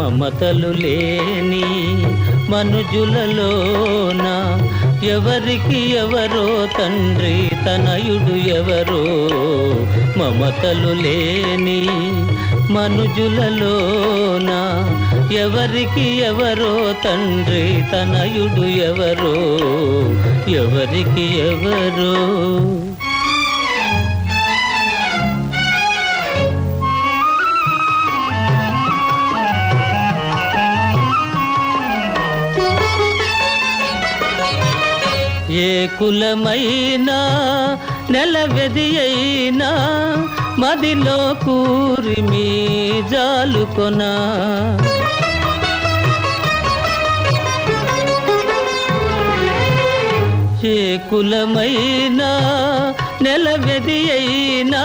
మమతలు లేని మనుజులలోన ఎవరికి ఎవరో తండ్రి తనయుడు ఎవరో. మమతలు లేని మనుజులలోన ఎవరికి ఎవరో తండ్రి తనయుడు ఎవరో. ఎవరికి ఎవరో. ఏ కులమైనా నెలవెది అయినా మదిలో కూరిమి జాలుకొనా. ఏ కులమైనా నెలవెది అయినా